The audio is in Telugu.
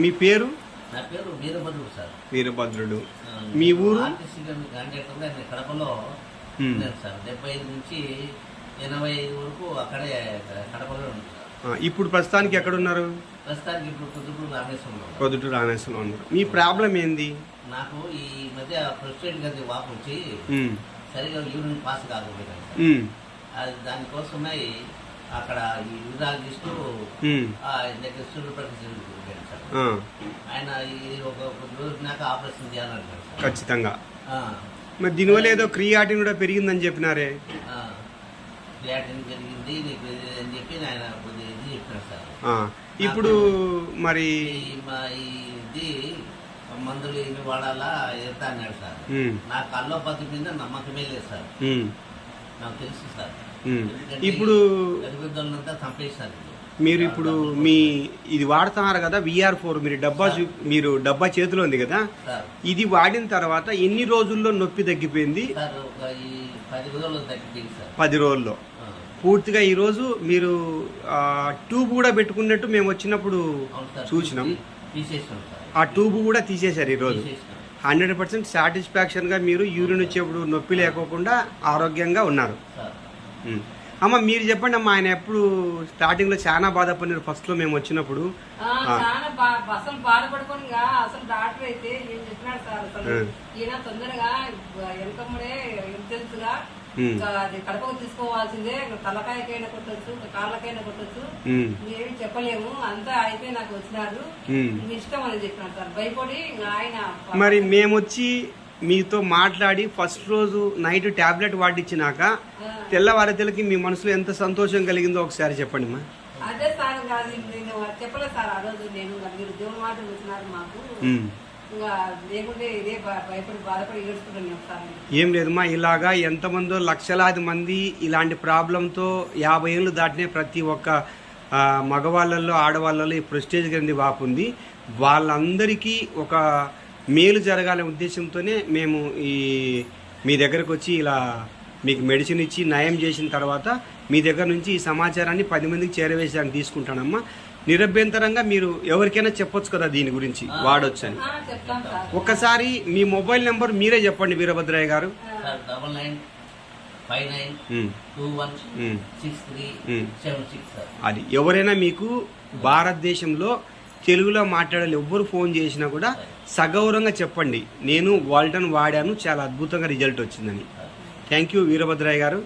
మీ పేరు? నా పేరు వీరభద్రుడు సార్. వీరభద్రుడు. మీ ఊరు? కడపలో సార్. 75 నుంచి 85 వరకు అక్కడే కడపలో ఉంది. ఇప్పుడు ప్రస్తుతానికి ఎక్కడున్నారు? ప్రస్తుతానికి ఇప్పుడు పొద్దుటూరు రామేశ్వరంలో ఉన్నారు. మీ ప్రాబ్లం ఏంది? నాకు ఈ మధ్య ప్రెసిడెంట్ గారి వాపు వచ్చి సరిగా యూరిన్ పాస్ కాకపోయింది. అది దానికోసమే అక్కడ ఈ యూరాలజిస్టు దగ్గర సూర్యప్రకాశ్ సార్. ఆయన ఒక రోజు నాకు ఆపరేషన్ చేయాలంటారు సార్. ఖచ్చితంగా. మరి దీనివల్ల ఏదో క్రియాటిన్ కూడా పెరిగిందని చెప్పినారే? క్రియాటిన్ పెరిగింది నీకు అని చెప్పి ఆయన కొద్దిగా ఇది చెప్పినారు సార్. ఇప్పుడు మరి ఇది మందులు ఇవి వాడాలా ఎంత అన్నాడు సార్. నాకు అల్లోపతి మీద నమ్మకమే లేదు సార్. నాకు తెలుసు సార్. ఇప్పుడు గరిబిద్దలంతా చంపేశారు. మీరు ఇప్పుడు మీ ఇది వాడుతున్నారు కదా VR4, మీరు డబ్బా చేతిలో ఉంది కదా, ఇది వాడిన తర్వాత ఎన్ని రోజుల్లో నొప్పి తగ్గిపోయింది? 10 రోజుల్లో పూర్తిగా. ఈరోజు మీరు ట్యూబ్ కూడా పెట్టుకున్నట్టు మేము వచ్చినప్పుడు చూసినాం. ఆ ట్యూబ్ కూడా తీసేశారు ఈరోజు. 100% సాటిస్ఫాక్షన్గా మీరు యూరిన్ వచ్చేప్పుడు నొప్పి లేకోకుండా ఆరోగ్యంగా ఉన్నారు. అమ్మ మీరు చెప్పండి అమ్మా, ఆయన ఎప్పుడు స్టార్టింగ్ లో చాలా బాధపడినారు ఫస్ట్ లో మేము వచ్చినప్పుడు? అసలు బాధపడుకొని అసలు డాక్టర్ అయితే ఏం చెప్పినాడు సార్, అసలు ఈయన తొందరగా వెనకమ్మడే తెలుసుగా కడపకు తీసుకోవాల్సిందే, తలకాయకైనా కొట్టచ్చు, కాళ్ళకైనా కొట్టచ్చు, ఏమి చెప్పలేము, అంతా అయితే నాకు వచ్చినారు, ఇష్టం అని చెప్పినాడు సార్. భయపడి ఆయన మరి మేము వచ్చి మీతో మాట్లాడి ఫస్ట్ రోజు నైట్ టాబ్లెట్ వాడిచ్చినాక తెల్లవారితలకి మీ మనసులో ఎంత సంతోషం కలిగిందో ఒకసారి చెప్పండి మా. అదే సార్, నేను చెప్పలేదు సార్. ఆ రోజు నేను మీరు దేవుని మాట వచ్చినారు మాకు, లేకుంటే ఇదే భయపడి బాధపడి ఏడుచుకుంటున్నాం సార్. ఏం లేదమ్మా, ఇలాగా ఎంతమందో లక్షలాది మంది ఇలాంటి ప్రాబ్లంతో 50 ఏళ్ళు దాటినే ప్రతి ఒక్క మగవాళ్ళల్లో ఆడవాళ్ళలో ఈ ప్రెస్టేజ్ గ్రంథి వాపు ఉంది. వాళ్ళందరికీ ఒక మేలు జరగాలనే ఉద్దేశంతోనే మేము మీ దగ్గరకు వచ్చి ఇలా మీకు మెడిసిన్ ఇచ్చి నయం చేసిన తర్వాత మీ దగ్గర నుంచి ఈ సమాచారాన్ని 10 మందికి చేరవేసాన్ని తీసుకుంటానమ్మా. నిరభ్యంతరంగా మీరు ఎవరికైనా చెప్పొచ్చు కదా దీని గురించి వాడొచ్చు అని. ఒక్కసారి మీ మొబైల్ నెంబర్ మీరే చెప్పండి వీరభద్రయ్య గారు. అది ఎవరైనా మీకు భారతదేశంలో తెలుగులో మాట్లాడాలి ఎవ్వరు ఫోన్ చేసినా కూడా సగౌరవంగా చెప్పండి, నేను వాల్టన్ వాడాను, చాలా అద్భుతంగా రిజల్ట్ వచ్చిందని. థ్యాంక్ యూ వీరభద్రయ్య గారు.